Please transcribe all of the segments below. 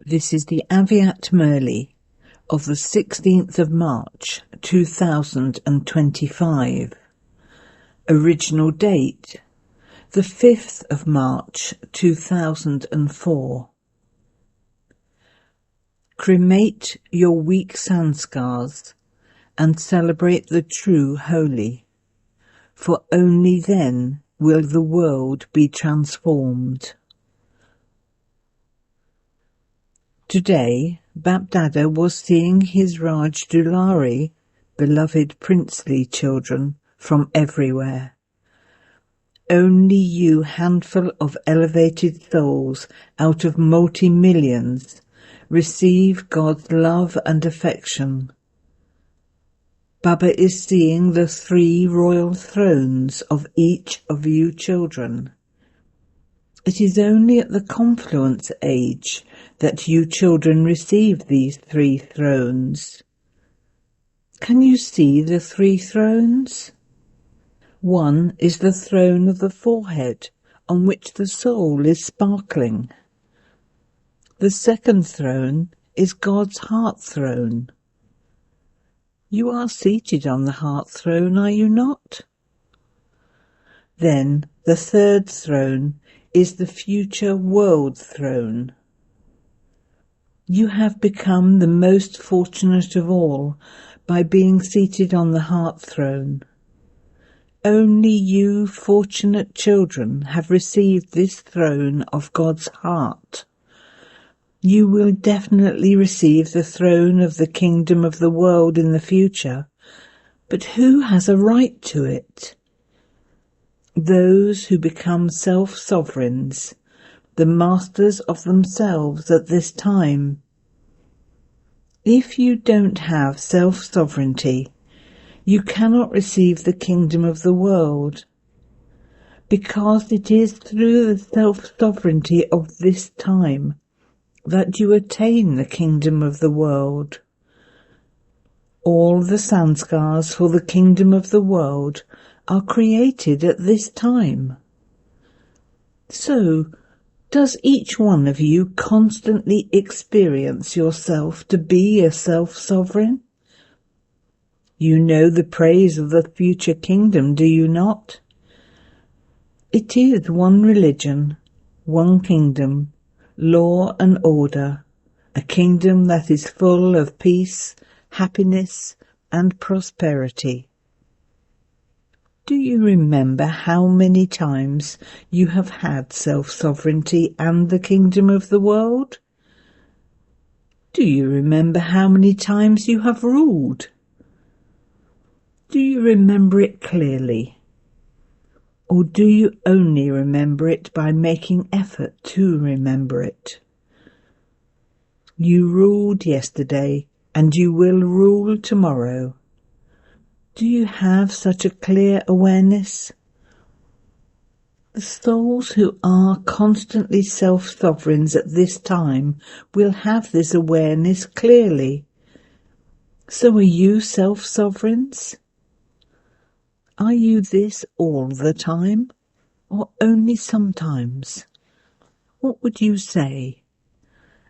This is the Aviat Murli of the 16th of March 2025. Original date the 5th of March 2004. Cremate your weak sanskars and celebrate the true holy, for only then will the world be transformed. Today, Bapdada was seeing his Raj Dulari, beloved princely children, from everywhere. Only you handful of elevated souls out of multi-millions receive God's love and affection. Baba is seeing the 3 royal thrones of each of you children. It is only at the confluence age that you children receive these 3 thrones. Can you see the 3 thrones? One is the throne of the forehead, on which the soul is sparkling. The second throne is God's heart throne. You are seated on the heart throne, are you not? Then the third throne is the future world throne. You have become the most fortunate of all by being seated on the heart throne. Only you fortunate children have received this throne of God's heart. You will definitely receive the throne of the kingdom of the world in the future, but who has a right to it? Those who become self-sovereigns, the masters of themselves at this time. If you don't have self-sovereignty, you cannot receive the kingdom of the world, because it is through the self-sovereignty of this time that you attain the kingdom of the world. All the sanskars for the kingdom of the world are created at this time. So, does each one of you constantly experience yourself to be a self-sovereign? You know the praise of the future kingdom, do you not? It is one religion, one kingdom, law and order, a kingdom that is full of peace, happiness and prosperity. Do you remember how many times you have had self-sovereignty and the kingdom of the world? Do you remember how many times you have ruled? Do you remember it clearly? Or do you only remember it by making effort to remember it? You ruled yesterday and you will rule tomorrow. Do you have such a clear awareness? The souls who are constantly self-sovereigns at this time will have this awareness clearly. So are you self-sovereigns? Are you this all the time, or only sometimes? What would you say?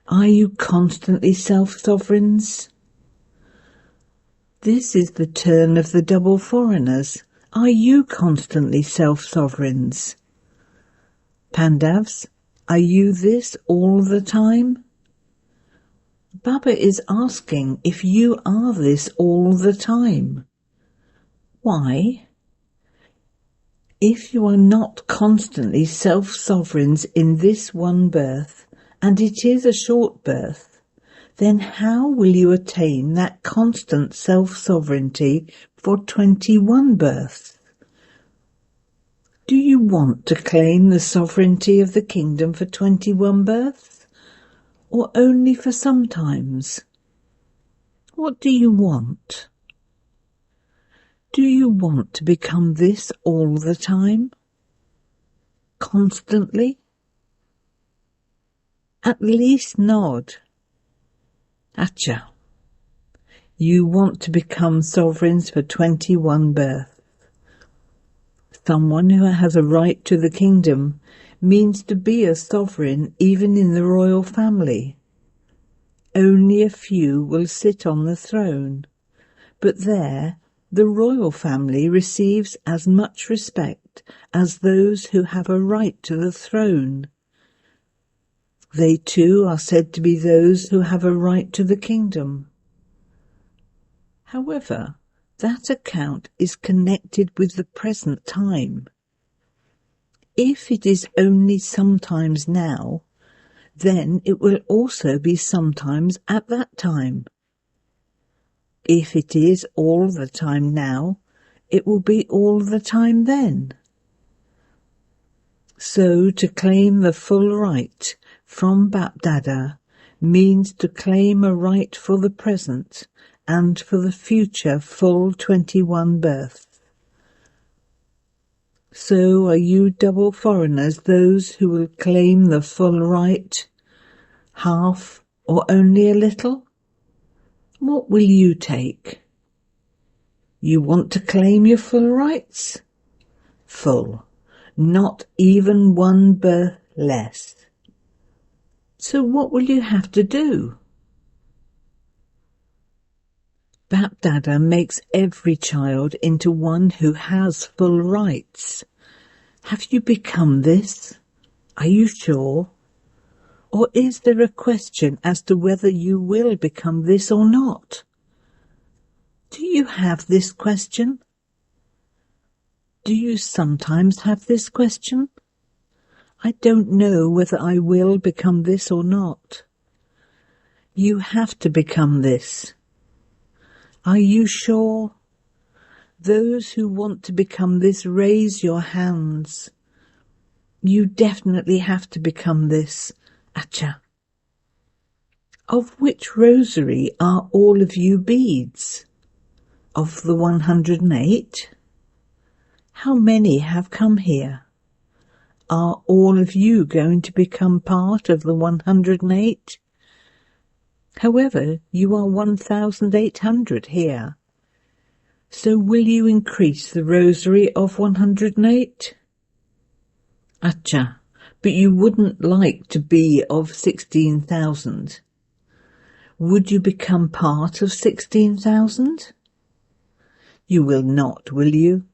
Are you constantly self-sovereigns? This is the turn of the double foreigners. Are you constantly self-sovereigns? Pandavs, are you this all the time? Baba is asking if you are this all the time. Why? If you are not constantly self-sovereigns in this one birth, and it is a short birth, then how will you attain that constant self-sovereignty for 21 births? Do you want to claim the sovereignty of the kingdom for 21 births, or only for sometimes? What do you want? Do you want to become this all the time? Constantly? At least nod. Acha. You want to become sovereigns for 21 births. Someone who has a right to the kingdom means to be a sovereign even in the royal family. only a few will sit on the throne, but there the royal family receives as much respect as those who have a right to the throne. They too are said to be those who have a right to the kingdom. However, that account is connected with the present time. If it is only sometimes now, then it will also be sometimes at that time. If it is all the time now, it will be all the time then. So to claim the full right from Bapdada means to claim a right for the present and for the future full 21 births. So are you double foreigners those who will claim the full right, half or only a little? What will you take? You want to claim your full rights? Full, not even one birth less. So what will you have to do? Bapdada makes every child into one who has full rights. Have you become this? Are you sure? Or is there a question as to whether you will become this or not? Do you have this question? Do you sometimes have this question? I don't know whether I will become this or not. You have to become this. Are you sure? Those who want to become this, raise your hands. You definitely have to become this. Acha. Of which rosary are all of you beads? Of the 108? How many have come here? Are all of you going to become part of the 108? However, you are 1,800 here. So will you increase the rosary of 108? Acha, but you wouldn't like to be of 16,000. Would you become part of 16,000? You will not, will you?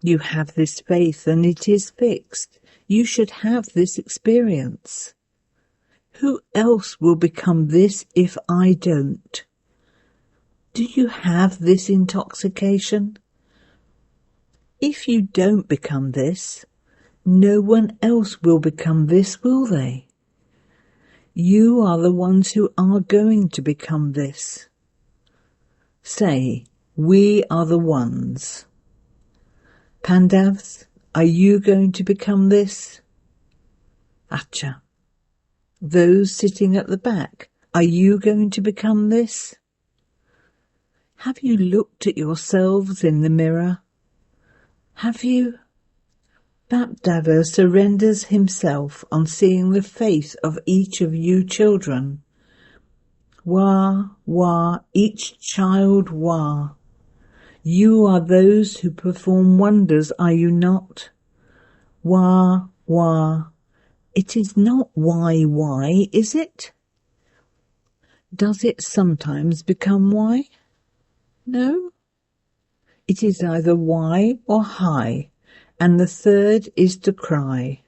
You have this faith and it is fixed. You should have this experience. Who else will become this if I don't? Do you have this intoxication? If you don't become this, no one else will become this, will they? You are the ones who are going to become this. Say, we are the ones. Pandavs, are you going to become this? Acha. Those sitting at the back, are you going to become this? Have you looked at yourselves in the mirror? Have you? Bapdada surrenders himself on seeing the face of each of you children. Wah, wah, each child wah. You are those who perform wonders, are you not? Wah, wah. It is not why, is it? Does it sometimes become why? No. It is either why or hi, and the third is to cry.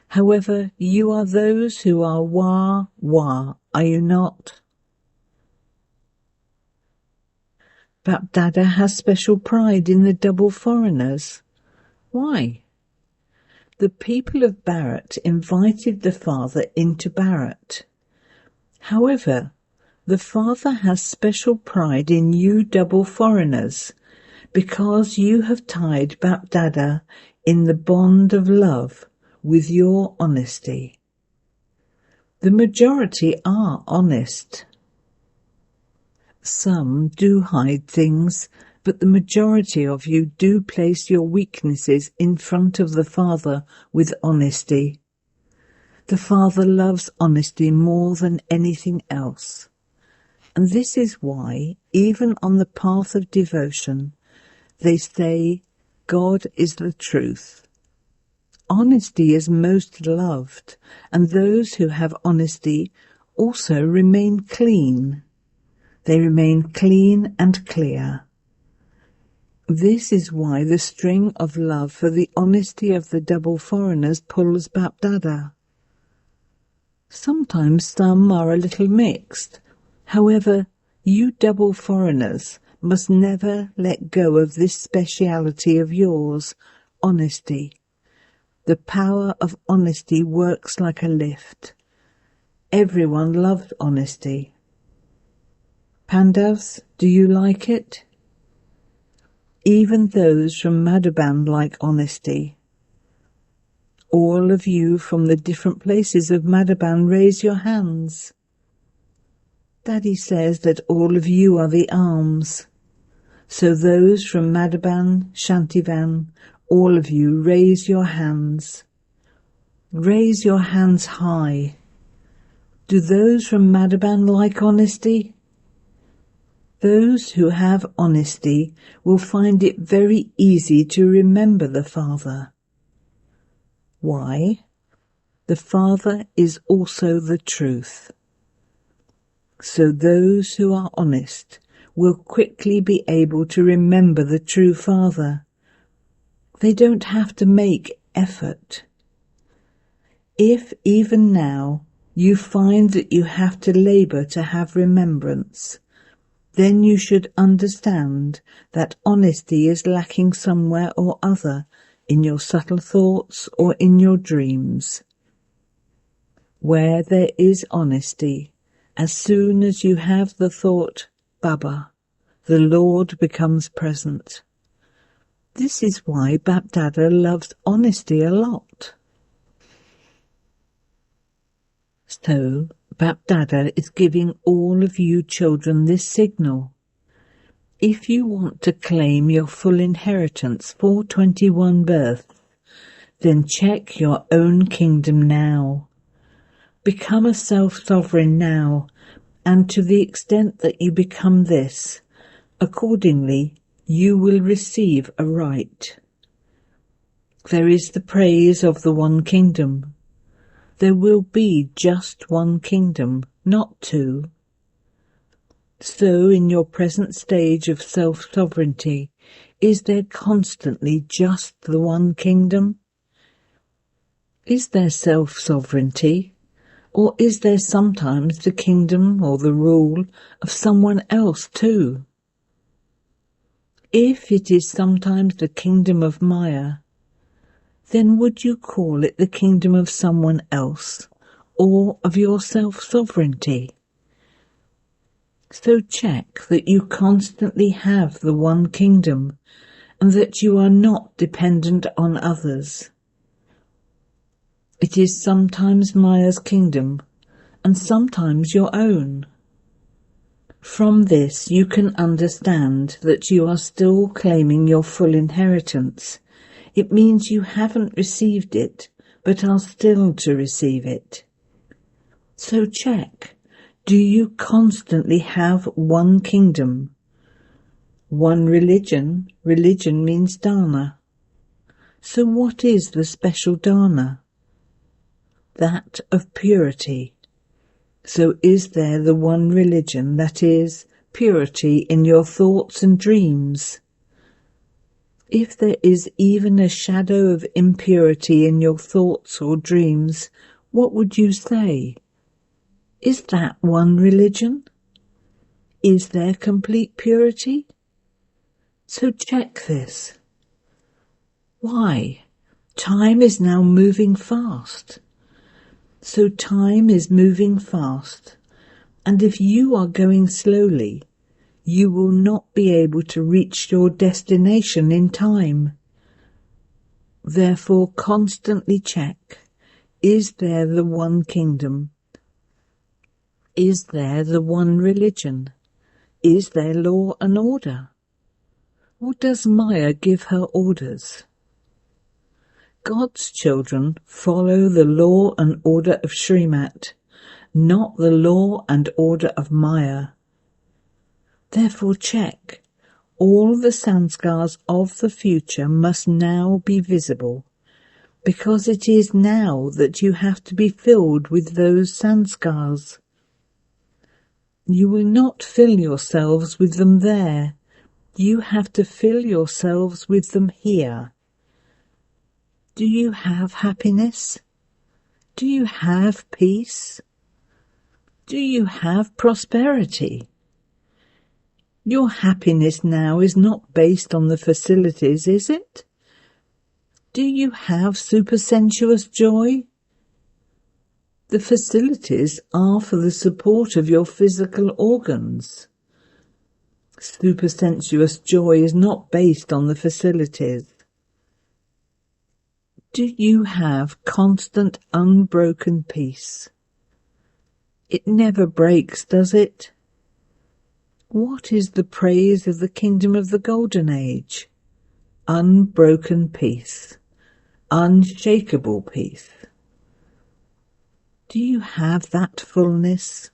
However, you are those who are wah, wah, are you not? Bapdada has special pride in the double foreigners. Why? The people of Bharat invited the father into Bharat. However, the father has special pride in you double foreigners because you have tied Bapdada in the bond of love with your honesty. The majority are honest. Some do hide things, but the majority of you do place your weaknesses in front of the Father with honesty. The Father loves honesty more than anything else. And this is why, even on the path of devotion, they say, God is the truth. Honesty is most loved, and those who have honesty also remain clean. They remain clean and clear. This is why the string of love for the honesty of the double foreigners pulls Bapdada. Sometimes some are a little mixed. However, you double foreigners must never let go of this speciality of yours, honesty. The power of honesty works like a lift. Everyone loves honesty. Pandavs, do you like it? Even those from Madhuban like honesty. All of you from the different places of Madhuban, raise your hands. Daddy says that all of you are the alms. So those from Madhuban, Shantivan, all of you, raise your hands. Raise your hands high. Do those from Madhuban like honesty? Those who have honesty will find it very easy to remember the Father. Why? The Father is also the truth. So those who are honest will quickly be able to remember the true Father. They don't have to make effort. If even now you find that you have to labour to have remembrance, then you should understand that honesty is lacking somewhere or other in your subtle thoughts or in your dreams. Where there is honesty, as soon as you have the thought, Baba, the Lord becomes present. This is why Bapdada loves honesty a lot. So, Bapdada is giving all of you children this signal. If you want to claim your full inheritance for 21 births, then check your own kingdom now. Become a self-sovereign now, and to the extent that you become this, accordingly, you will receive a right. There is the praise of the one kingdom. There will be just one kingdom, not two. So in your present stage of self-sovereignty, is there constantly just the one kingdom? Is there self-sovereignty, or is there sometimes the kingdom or the rule of someone else too? If it is sometimes the kingdom of Maya, then would you call it the kingdom of someone else, or of your self-sovereignty? So check that you constantly have the one kingdom, and that you are not dependent on others. It is sometimes Maya's kingdom, and sometimes your own. From this you can understand that you are still claiming your full inheritance. It means you haven't received it, but are still to receive it. So check, do you constantly have one kingdom? One religion? Religion means dana. So what is the special dana? That of purity. So is there the one religion, that is, purity in your thoughts and dreams? If there is even a shadow of impurity in your thoughts or dreams, what would you say? Is that one religion? Is there complete purity? So check this. Why? Time is now moving fast. So time is moving fast, and if you are going slowly, you will not be able to reach your destination in time. Therefore, constantly check, is there the one kingdom? Is there the one religion? Is there law and order? Or does Maya give her orders? God's children follow the law and order of Srimat, not the law and order of Maya. Therefore check, all the sanskars of the future must now be visible, because it is now that you have to be filled with those sanskars. You will not fill yourselves with them there. You have to fill yourselves with them here. Do you have happiness? Do you have peace? Do you have prosperity? Your happiness now is not based on the facilities, is it? Do you have supersensuous joy? The facilities are for the support of your physical organs. Supersensuous joy is not based on the facilities. Do you have constant, unbroken peace? It never breaks, does it? What is the praise of the kingdom of the golden age? Unbroken peace, unshakable peace. Do you have that fullness?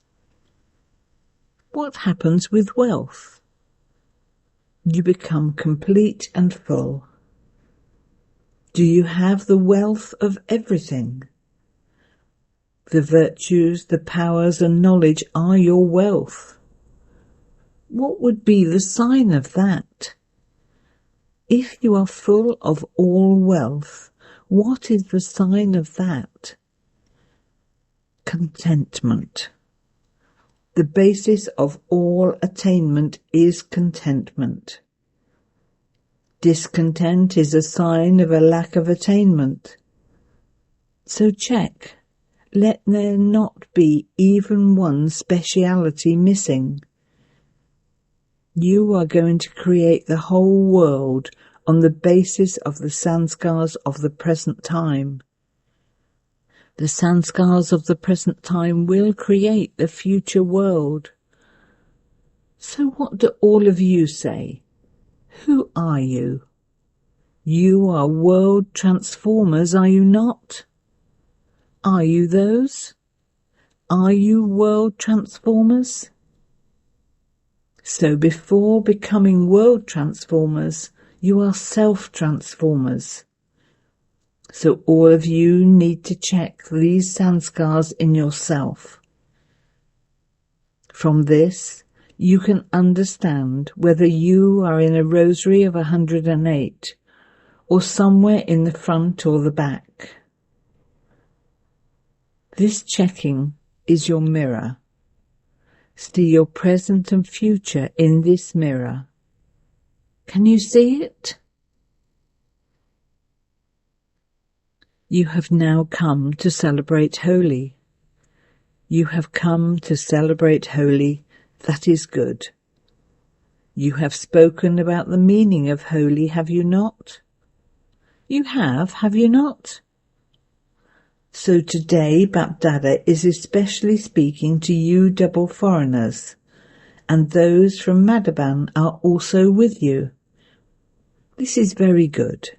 What happens with wealth? You become complete and full. Do you have the wealth of everything? The virtues, the powers and knowledge are your wealth. What would be the sign of that? If you are full of all wealth, what is the sign of that? Contentment. The basis of all attainment is contentment. Discontent is a sign of a lack of attainment. So check. Let there not be even one speciality missing. You are going to create the whole world on the basis of the sanskars of the present time. The sanskars of the present time will create the future world. So what do all of you say? Who are you? You are world transformers, are you not? Are you those? Are you world transformers? So before becoming world transformers, you are self-transformers. So all of you need to check these sanskars in yourself. From this, you can understand whether you are in a rosary of 108 or somewhere in the front or the back. This checking is your mirror. See your present and future in this mirror. Can you see it? You have now come to celebrate Holi. You have come to celebrate Holi. That is good. You have spoken about the meaning of Holi, have you not? You have you not? So today Bapdada is especially speaking to you double foreigners, and those from Madhaban are also with you. This is very good.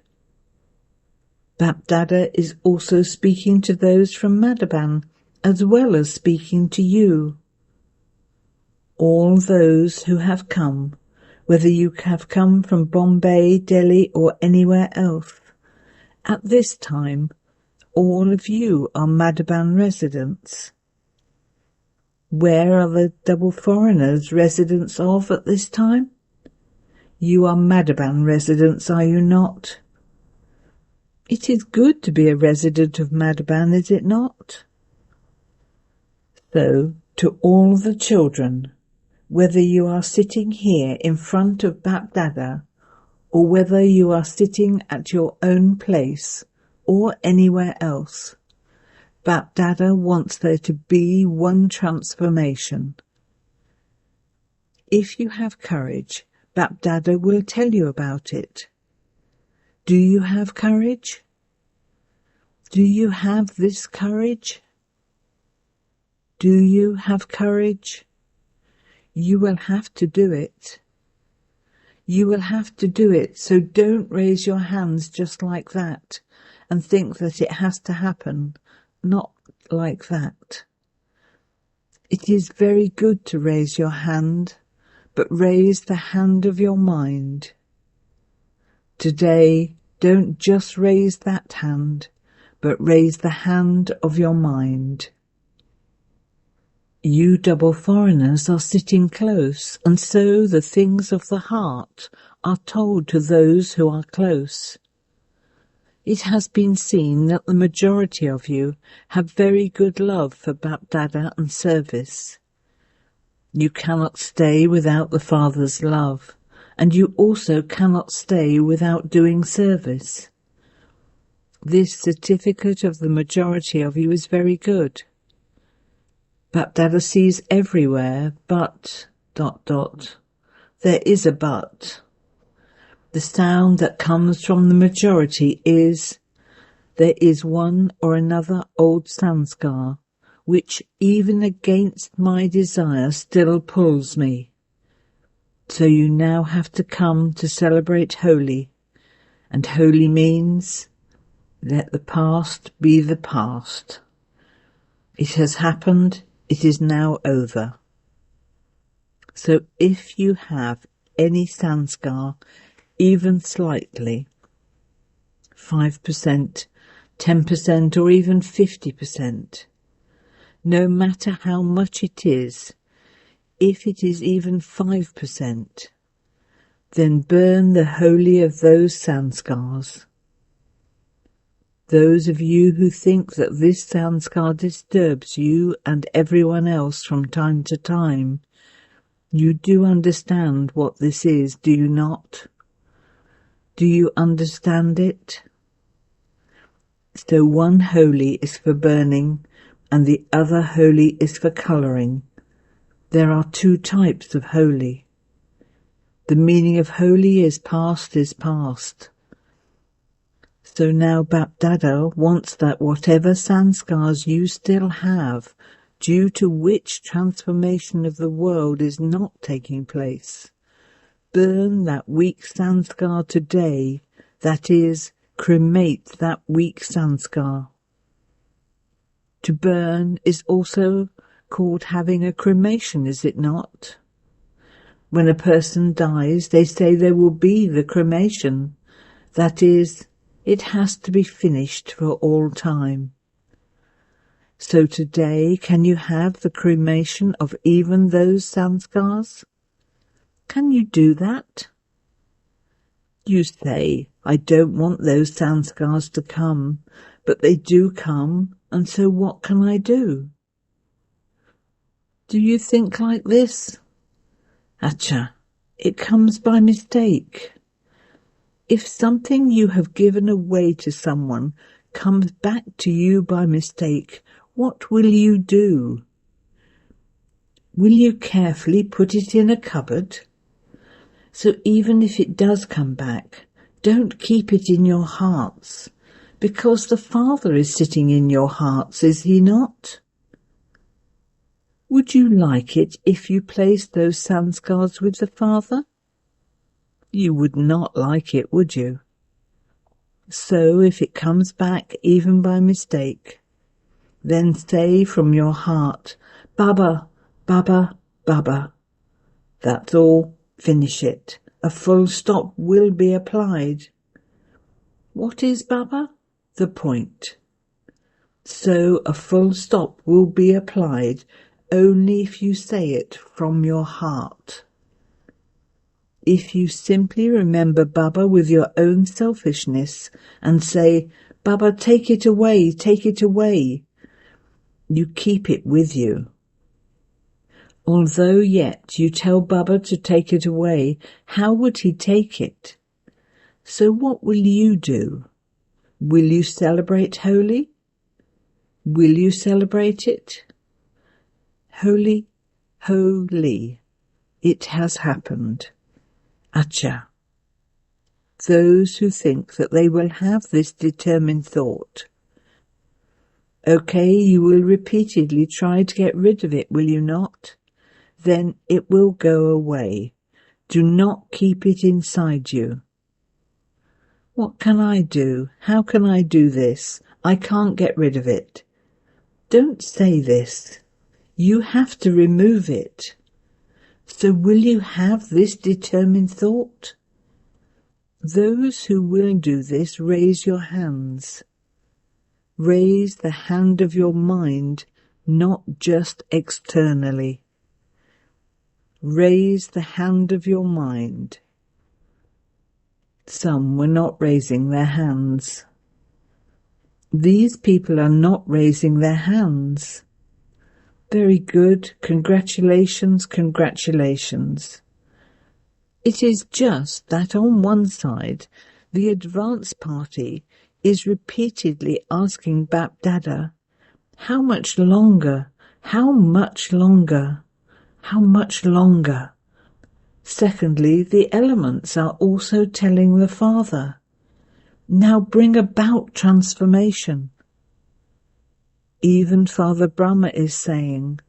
Bapdada is also speaking to those from Madhaban, as well as speaking to you. All those who have come, whether you have come from Bombay, Delhi or anywhere else, at this time, all of you are Madhaban residents. Where are the double foreigners residents of at this time? You are Madhaban residents, are you not? It is good to be a resident of Madhaban, is it not? So, to all the children, whether you are sitting here in front of Bapdada, or whether you are sitting at your own place, or anywhere else, Bapdada wants there to be one transformation. If you have courage, Bapdada will tell you about it. Do you have courage? Do you have this courage? Do you have courage? You will have to do it. You will have to do it, so don't raise your hands just like that and think that it has to happen. Not like that. It is very good to raise your hand, but raise the hand of your mind. Today, don't just raise that hand, but raise the hand of your mind. You double foreigners are sitting close, and so the things of the heart are told to those who are close. It has been seen that the majority of you have very good love for Bapdada and service. You cannot stay without the Father's love, and you also cannot stay without doing service. This certificate of the majority of you is very good. Bapdada sees everywhere, but... There is a but. The sound that comes from the majority is, there is one or another old sanskar, which even against my desire still pulls me. So you now have to come to celebrate Holi, and Holi means, let the past be the past. It has happened, it is now over. So if you have any sanskar, even slightly, 5%, 10% or even 50%, no matter how much it is, if it is even 5%, then burn the holy of those sanskars. Those of you who think that this sanskar disturbs you and everyone else from time to time, you do understand what this is, do you not? Do you understand it? So one holy is for burning and the other holy is for colouring. There are two types of holy. The meaning of holy is past is past. So now Bapdada wants that whatever sanskars you still have, due to which transformation of the world is not taking place, burn that weak sanskar today, that is, cremate that weak sanskar. To burn is also called having a cremation, is it not? When a person dies, they say there will be the cremation. That is, it has to be finished for all time. So today, can you have the cremation of even those sanskars? Can you do that? You say, I don't want those sanskars to come, but they do come, and so what can I do? Do you think like this? Acha, it comes by mistake. If something you have given away to someone comes back to you by mistake, what will you do? Will you carefully put it in a cupboard? So even if it does come back, don't keep it in your hearts, because the Father is sitting in your hearts, is he not? Would you like it if you placed those sanskars with the Father? You would not like it, would you? So if it comes back even by mistake, then say from your heart, Baba, Baba, Baba. That's all. Finish it. A full stop will be applied. What is Baba? The point. So a full stop will be applied only if you say it from your heart. If you simply remember Baba with your own selfishness and say, Baba, take it away, you keep it with you. Although yet you tell Baba to take it away, how would he take it? So what will you do? Will you celebrate Holi? Will you celebrate it? Holi, Holi. It has happened. Acha. Those who think that they will have this determined thought. Okay, you will repeatedly try to get rid of it, will you not? Then it will go away. Do not keep it inside you. What can I do? How can I do this? I can't get rid of it. Don't say this. You have to remove it. So will you have this determined thought? Those who will do this, raise your hands. Raise the hand of your mind not just externally. Raise the hand of your mind. Some were not raising their hands. These people are not raising their hands. Very good. Congratulations, congratulations. It is just that on one side, the advance party is repeatedly asking Bap Dada, how much longer? How much longer? How much longer? Secondly, the elements are also telling the Father, now bring about transformation. Even Father Brahma is saying,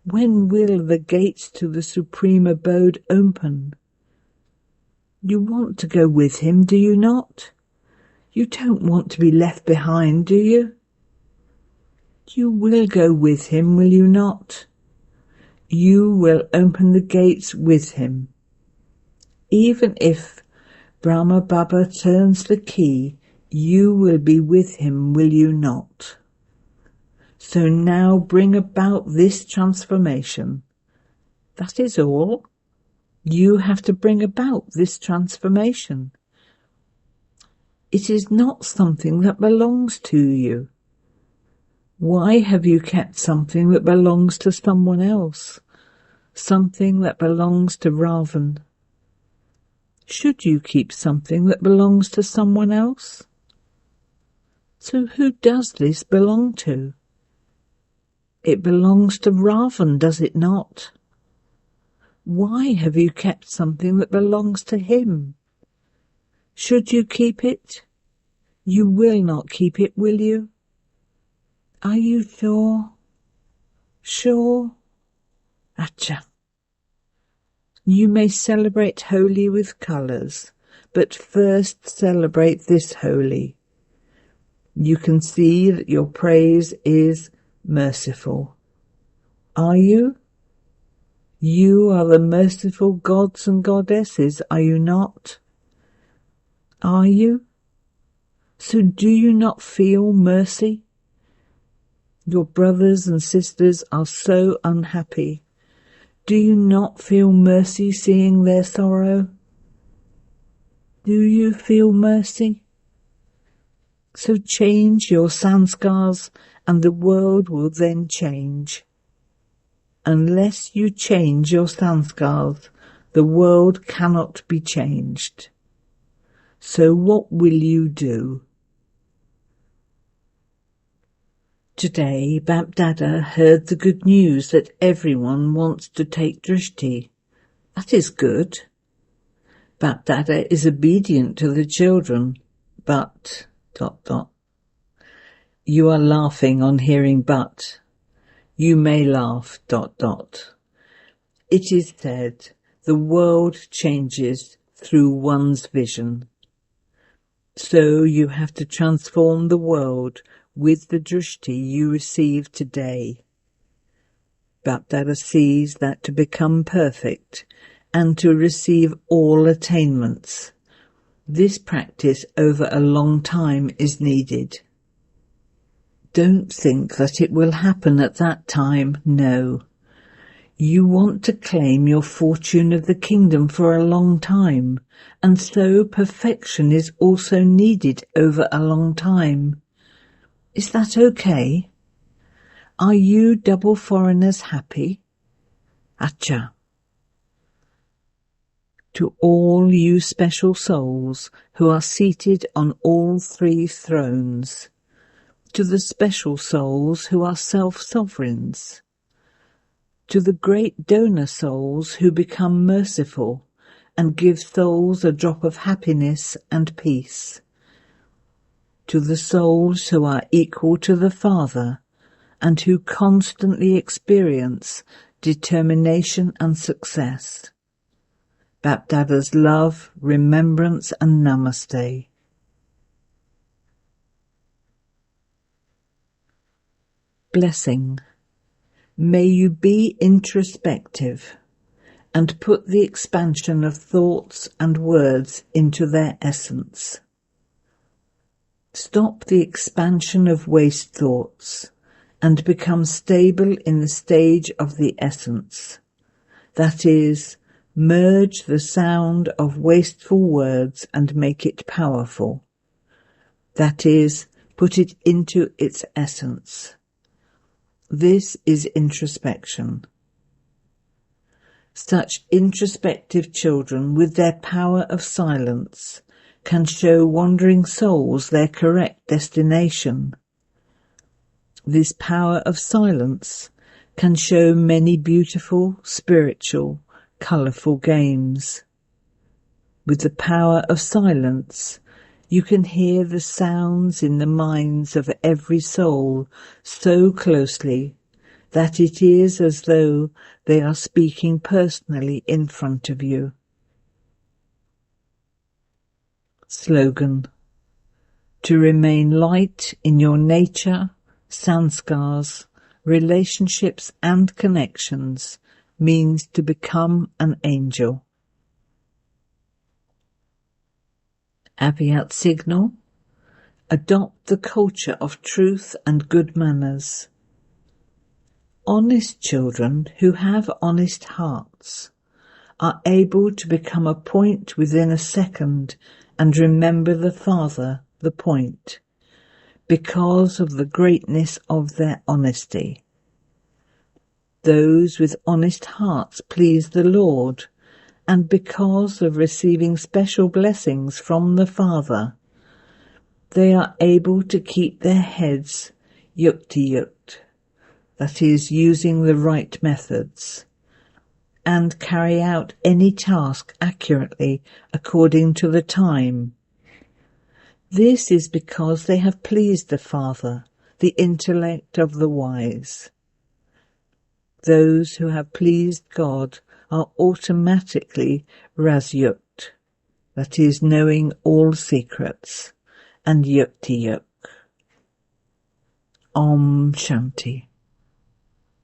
when will the gates to the Supreme Abode open? You want to go with him, do you not? You don't want to be left behind, do you? You will go with him, will you not? You will open the gates with him. Even if Brahma Baba turns the key, you will be with him, will you not? So now bring about this transformation. That is all. You have to bring about this transformation. It is not something that belongs to you. Why have you kept something that belongs to someone else? Something that belongs to Ravan? Should you keep something that belongs to someone else? So who does this belong to? It belongs to Ravan, does it not? Why have you kept something that belongs to him? Should you keep it? You will not keep it, will you? Are you sure? Sure? Acha. You may celebrate Holi with colours, but first celebrate this Holi. You can see that your praise is merciful. Are you? You are the merciful gods and goddesses, are you not? Are you? So do you not feel mercy? Your brothers and sisters are so unhappy. Do you not feel mercy seeing their sorrow? Do you feel mercy? So change your sanskars and the world will then change. Unless you change your sanskars, the world cannot be changed. So what will you do? Today, Bap Dada heard the good news that everyone wants to take drishti. That is good. Bap Dada is obedient to the children, but... ... You are laughing on hearing but. You may laugh... ... It is said, the world changes through one's vision. So you have to transform the world with the drishti you receive today. Bapdada sees that to become perfect and to receive all attainments, this practice over a long time is needed. Don't think that it will happen at that time, no. You want to claim your fortune of the kingdom for a long time, and so perfection is also needed over a long time. Is that okay? Are you double foreigners happy? Acha. To all you special souls who are seated on all three thrones, to the special souls who are self-sovereigns, to the great donor souls who become merciful and give souls a drop of happiness and peace, to the souls who are equal to the Father and who constantly experience determination and success. Bapdada's love, remembrance and namaste. Blessing. May you be introspective and put the expansion of thoughts and words into their essence. Stop the expansion of waste thoughts and become stable in the stage of the essence. That is, merge the sound of wasteful words and make it powerful. That is, put it into its essence. This is introspection. Such introspective children, with their power of silence, can show wandering souls their correct destination. This power of silence can show many beautiful, spiritual, colourful games. With the power of silence, you can hear the sounds in the minds of every soul so closely that it is as though they are speaking personally in front of you. Slogan: to remain light in your nature, sanskars, relationships and connections means to become an angel. Aviat signal: adopt the culture of truth and good manners. Honest children who have honest hearts are able to become a point within a second and remember the Father, the point, because of the greatness of their honesty. Those with honest hearts please the Lord, and because of receiving special blessings from the Father, they are able to keep their heads yukti-yukt, that is, using the right methods, and carry out any task accurately according to the time. This is because they have pleased the Father, the intellect of the wise. Those who have pleased God are automatically rasyukt, that is, knowing all secrets, and yukti-yuk. Om Shanti.